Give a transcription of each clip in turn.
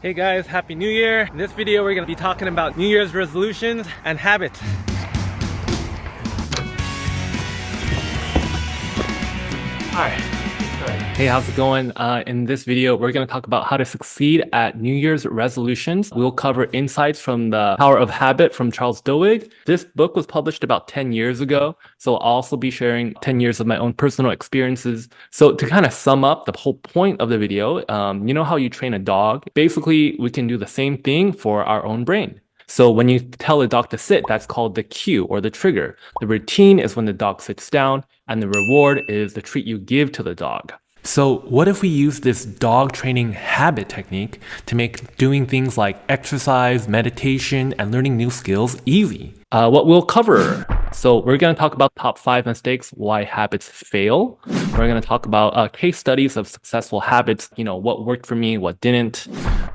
Hey guys, Happy New Year. In this video, we're gonna be talking about New Year's resolutions and habits. Alright. Hey, how's it going? In this video, we're going to talk about how to succeed at New Year's resolutions. We'll cover insights from The Power of Habit from Charles Duhigg. This book was published about 10 years ago, so I'll also be sharing 10 years of my own personal experiences. So to kind of sum up the whole point of the video, you know how you train a dog? Basically, we can do the same thing for our own brain. So when you tell a dog to sit, that's called the cue or the trigger. The routine is when the dog sits down, and the reward is the treat you give to the dog. So what if we use this dog training habit technique to make doing things like exercise, meditation, and learning new skills easy? What we'll cover. So we're going to talk about top 5 mistakes, why habits fail. We're going to talk about case studies of successful habits, what worked for me, what didn't.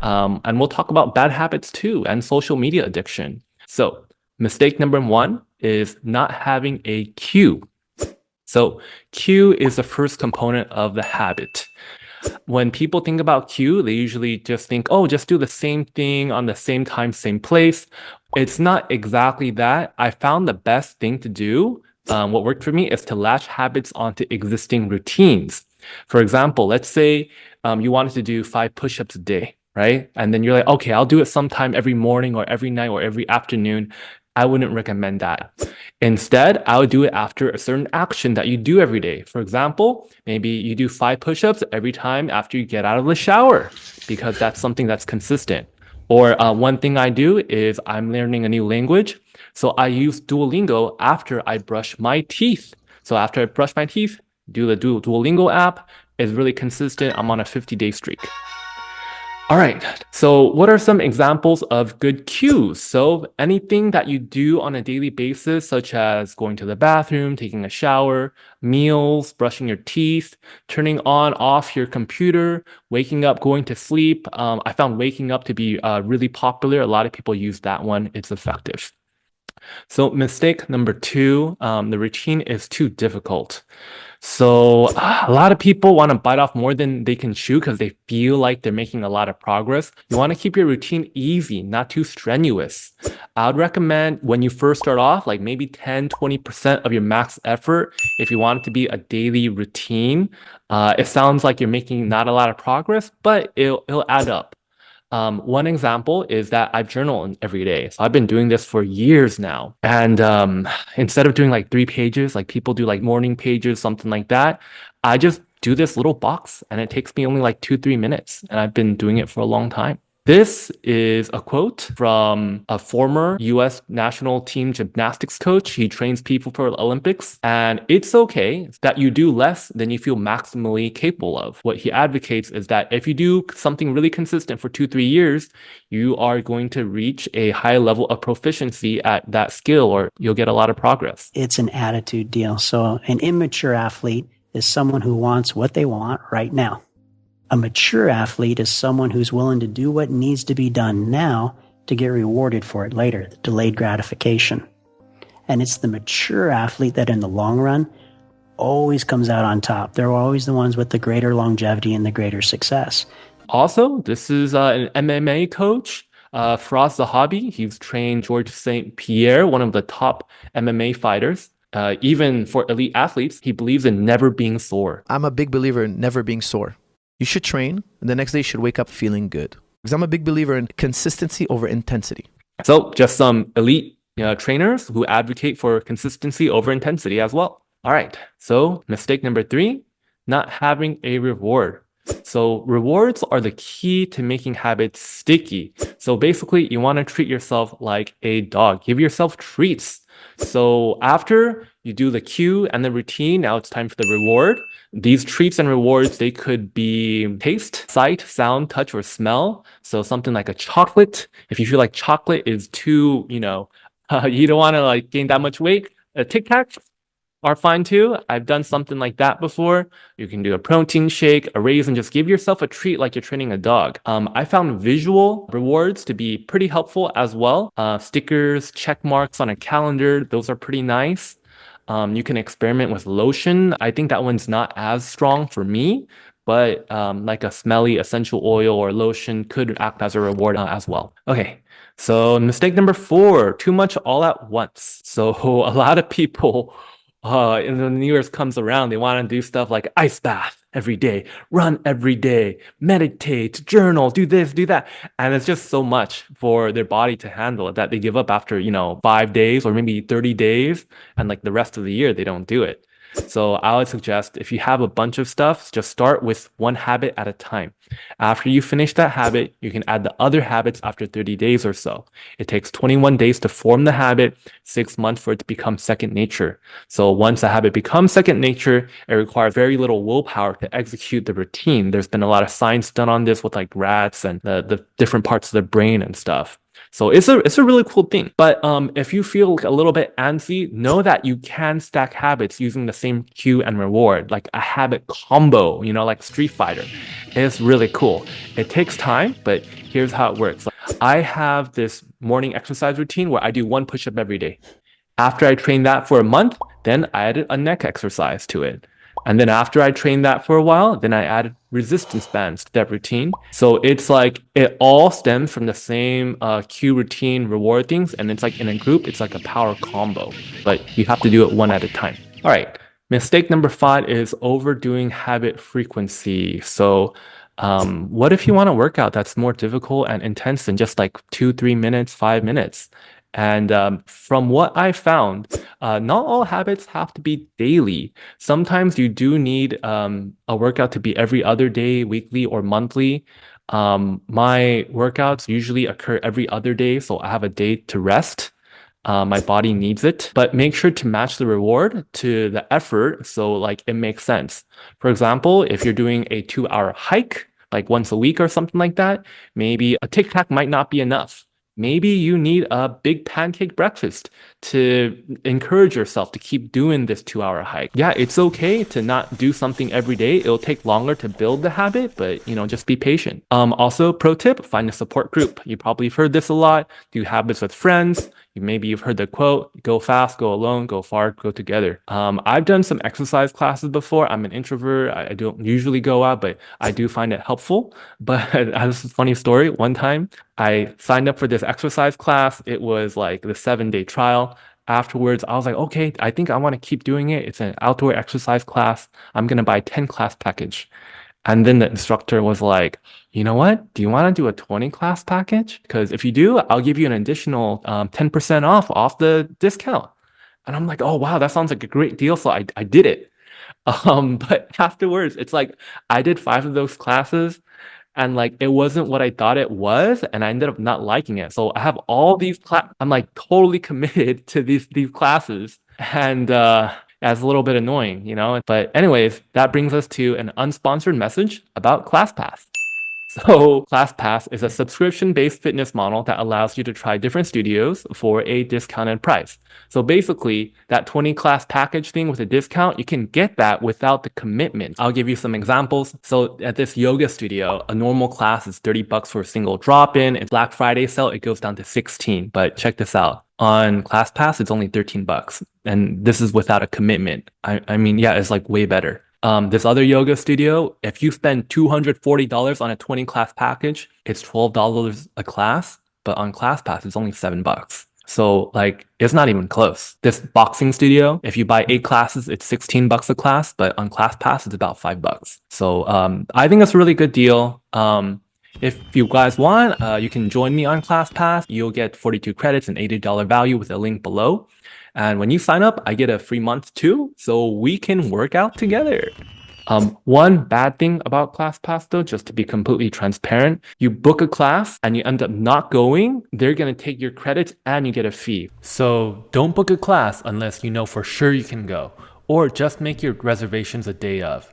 And we'll talk about bad habits too, and social media addiction. So mistake number 1 is not having a cue. So cue is the first component of the habit. When people think about cue, they usually just think, oh, just do the same thing on the same time, same place. It's not exactly that. I found the best thing to do, what worked for me, is to latch habits onto existing routines. For example, let's say you wanted to do 5 push-ups a day, right? And then you're like, okay, I'll do it sometime every morning or every night or every afternoon. I wouldn't recommend that. Instead, I would do it after a certain action that you do every day. For example, maybe you do 5 push-ups every time after you get out of the shower, because that's something that's consistent. Or one thing I do is I'm learning a new language. So I use Duolingo after I brush my teeth. So after I brush my teeth, do the Duolingo app. It's really consistent. I'm on a 50-day streak. All right, so what are some examples of good cues? So anything that you do on a daily basis, such as going to the bathroom, taking a shower, meals, brushing your teeth, turning on, off your computer, waking up, going to sleep. I found waking up to be really popular. A lot of people use that one. It's effective. So mistake number 2, the routine is too difficult. So a lot of people want to bite off more than they can chew because they feel like they're making a lot of progress. You want to keep your routine easy, not too strenuous. I would recommend when you first start off, like maybe 10-20% of your max effort if you want it to be a daily routine. It sounds like you're making not a lot of progress, but it'll add up. One example is that I journal every day. So I've been doing this for years now. And instead of doing like 3 pages, like people do like morning pages, something like that, I just do this little box and it takes me only like 2-3 minutes. And I've been doing it for a long time. This is a quote from a former US national team gymnastics coach. He trains people for the Olympics, and it's okay that you do less than you feel maximally capable of. What he advocates is that if you do something really consistent for 2-3 years, you are going to reach a high level of proficiency at that skill, or you'll get a lot of progress. It's an attitude deal. So an immature athlete is someone who wants what they want right now. A mature athlete is someone who's willing to do what needs to be done now to get rewarded for it later, the delayed gratification. And it's the mature athlete that in the long run always comes out on top. They're always the ones with the greater longevity and the greater success. Also, this is an MMA coach, Firas Zahabi. He's trained George St. Pierre, one of the top MMA fighters. Even for elite athletes, he believes in never being sore. I'm a big believer in never being sore. You should train, and the next day you should wake up feeling good. Because I'm a big believer in consistency over intensity. So just some elite trainers who advocate for consistency over intensity as well. All right, so mistake number 3, not having a reward. So rewards are the key to making habits sticky. So basically, you want to treat yourself like a dog. Give yourself treats. So after you do the cue and the routine, now it's time for the reward. These treats and rewards, they could be taste, sight, sound, touch, or smell. So something like a chocolate. If you feel like chocolate is too, you don't want to like gain that much weight, a Tic Tac are fine too. I've done something like that before. You can do a protein shake, a raisin, just give yourself a treat like you're training a dog. I found visual rewards to be pretty helpful as well. Stickers, check marks on a calendar, those are pretty nice. You can experiment with lotion. I think that one's not as strong for me, but like a smelly essential oil or lotion could act as a reward as well. Okay, so mistake number 4, too much all at once. So a lot of people, in the New Year's comes around, they want to do stuff like ice bath every day, run every day, meditate, journal, do this, do that. And it's just so much for their body to handle it that they give up after, 5 days or maybe 30 days. And like the rest of the year, they don't do it. So I would suggest if you have a bunch of stuff, just start with one habit at a time. After you finish that habit, you can add the other habits after 30 days or so. It takes 21 days to form the habit, 6 months for it to become second nature. So once a habit becomes second nature, it requires very little willpower to execute the routine. There's been a lot of science done on this with like rats and the different parts of the brain and stuff. So it's a really cool thing. But if you feel a little bit antsy, know that you can stack habits using the same cue and reward, like a habit combo, like Streetfighter. It's really cool. It takes time, but here's how it works. I have this morning exercise routine where I do 1 push-up every day. After I train that for a month, then I added a neck exercise to it. And then after I trained that for a while, then I added resistance bands to that routine. So it's like it all stems from the same cue, routine, reward things. And it's like in a group, it's like a power combo, but you have to do it one at a time. All right. Mistake number 5 is overdoing habit frequency. So what if you want a workout that's more difficult and intense than just like 2-3 minutes, 5 minutes? And from what I found, not all habits have to be daily. Sometimes you do need a workout to be every other day, weekly, or monthly. My workouts usually occur every other day, so I have a day to rest. My body needs it, but make sure to match the reward to the effort so like it makes sense. For example, if you're doing a 2-hour hike, like once a week or something like that, maybe a Tic Tac might not be enough. Maybe you need a big pancake breakfast to encourage yourself to keep doing this 2-hour hike. Yeah, it's okay to not do something every day. It'll take longer to build the habit, but just be patient. Also, pro tip, find a support group. You probably have heard this a lot. Do habits with friends. Maybe you've heard the quote, go fast, go alone, go far, go together. I've done some exercise classes before. I'm an introvert. I don't usually go out, but I do find it helpful. But this is a funny story. One time I signed up for this exercise class. It was like the 7-day trial. Afterwards, I was like, okay, I think I want to keep doing it. It's an outdoor exercise class. I'm going to buy a 10 class package. And then the instructor was like, you know what? Do you want to do a 20 class package? Because if you do, I'll give you an additional 10% off the discount. And I'm like, oh, wow, that sounds like a great deal. So I did it. But afterwards, it's like I did 5 of those classes and like it wasn't what I thought it was. And I ended up not liking it. So I have all these I'm like totally committed to these classes. And that's a little bit annoying, But anyways, that brings us to an unsponsored message about ClassPass. So ClassPass is a subscription-based fitness model that allows you to try different studios for a discounted price. So basically, that 20 class package thing with a discount, you can get that without the commitment. I'll give you some examples. So at this yoga studio, a normal class is $30 for a single drop-in. It's Black Friday sale, it goes down to 16. But check this out. On ClassPass, it's only $13. And this is without a commitment. I mean, yeah, it's like way better. This other yoga studio, if you spend $240 on a 20 class package, it's $12 a class, but on ClassPass, it's only $7. So like, it's not even close. This boxing studio, if you buy 8 classes, it's $16 a class, but on ClassPass, it's about $5. So I think it's a really good deal. If you guys want, you can join me on ClassPass. You'll get 42 credits and $80 value with a link below. And when you sign up, I get a free month too, so we can work out together. One bad thing about ClassPass though, just to be completely transparent, you book a class and you end up not going, they're gonna take your credits and you get a fee. So don't book a class unless you know for sure you can go, or just make your reservations a day of.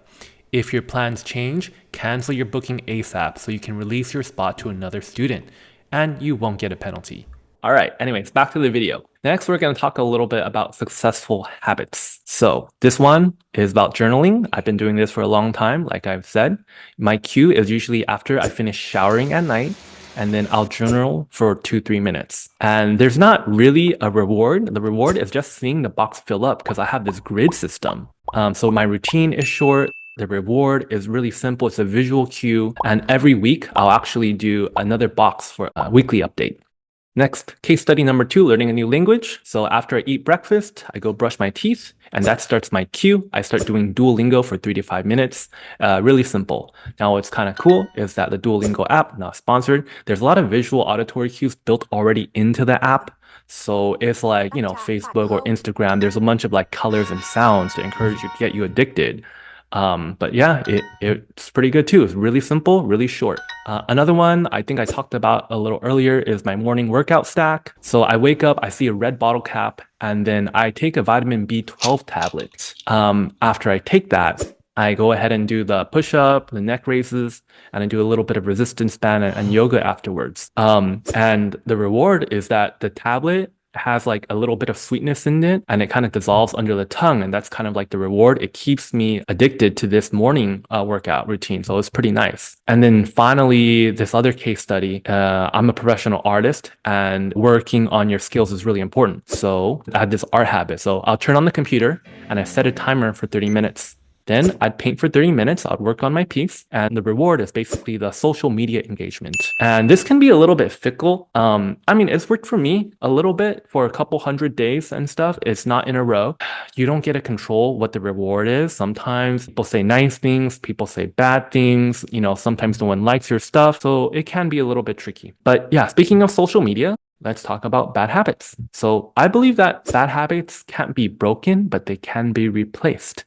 If your plans change, cancel your booking ASAP so you can release your spot to another student, and you won't get a penalty. All right, anyways, back to the video. Next, we're going to talk a little bit about successful habits. So this one is about journaling. I've been doing this for a long time, like I've said. My cue is usually after I finish showering at night, and then I'll journal for 2-3 minutes. And there's not really a reward. The reward is just seeing the box fill up because I have this grid system. So my routine is short. The reward is really simple. It's a visual cue. And every week, I'll actually do another box for a weekly update. Next, case study number 2, learning a new language. So after I eat breakfast, I go brush my teeth, and that starts my cue. I start doing Duolingo for 3 to 5 minutes. Really simple. Now, what's kind of cool is that the Duolingo app, not sponsored, there's a lot of visual auditory cues built already into the app. So it's like, Facebook or Instagram, there's a bunch of like colors and sounds to encourage you to get you addicted. But yeah, it's pretty good too. It's really simple, really short. Another one I think I talked about a little earlier is my morning workout stack. So I wake up, I see a red bottle cap, and then I take a vitamin B12 tablet. After I take that, I go ahead and do the push-up, the neck raises, and I do a little bit of resistance band and yoga afterwards. And the reward is that the tablet has like a little bit of sweetness in it, and it kind of dissolves under the tongue, and that's kind of like the reward. It keeps me addicted to this morning workout routine, so it's pretty nice. And then finally, this other case study, I'm a professional artist, and working on your skills is really important. So I had this art habit, so I'll turn on the computer and I set a timer for 30 minutes. Then I'd paint for 30 minutes, I'd work on my piece, and the reward is basically the social media engagement. And this can be a little bit fickle. It's worked for me a little bit for a couple 100 days and stuff. It's not in a row. You don't get to control what the reward is. Sometimes people say nice things, people say bad things, sometimes no one likes your stuff. So it can be a little bit tricky. But yeah, speaking of social media, let's talk about bad habits. So I believe that bad habits can't be broken, but they can be replaced.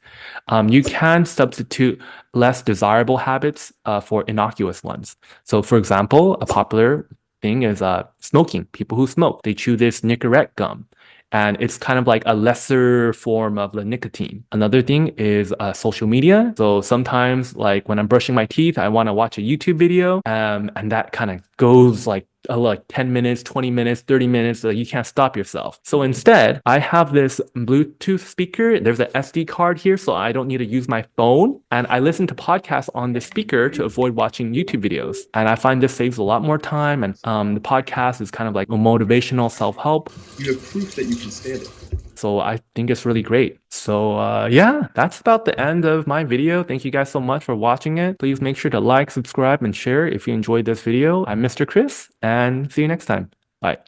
You can substitute less desirable habits for innocuous ones. So for example, a popular thing is smoking. People who smoke, they chew this Nicorette gum, and it's kind of like a lesser form of the nicotine. Another thing is social media. So sometimes, like when I'm brushing my teeth, I want to watch a YouTube video, and that kind of goes like 10 minutes, 20 minutes, 30 minutes. You can't stop yourself. So instead, I have this Bluetooth speaker. There's an SD card here, so I don't need to use my phone. And I listen to podcasts on the speaker to avoid watching YouTube videos. And I find this saves a lot more time. And the podcast is kind of like a motivational self-help. You have proof that you can stand it. So I think it's really great. So yeah, that's about the end of my video. Thank you guys so much for watching it. Please make sure to like, subscribe, and share if you enjoyed this video. I'm Mr. Chris, and see you next time. Bye.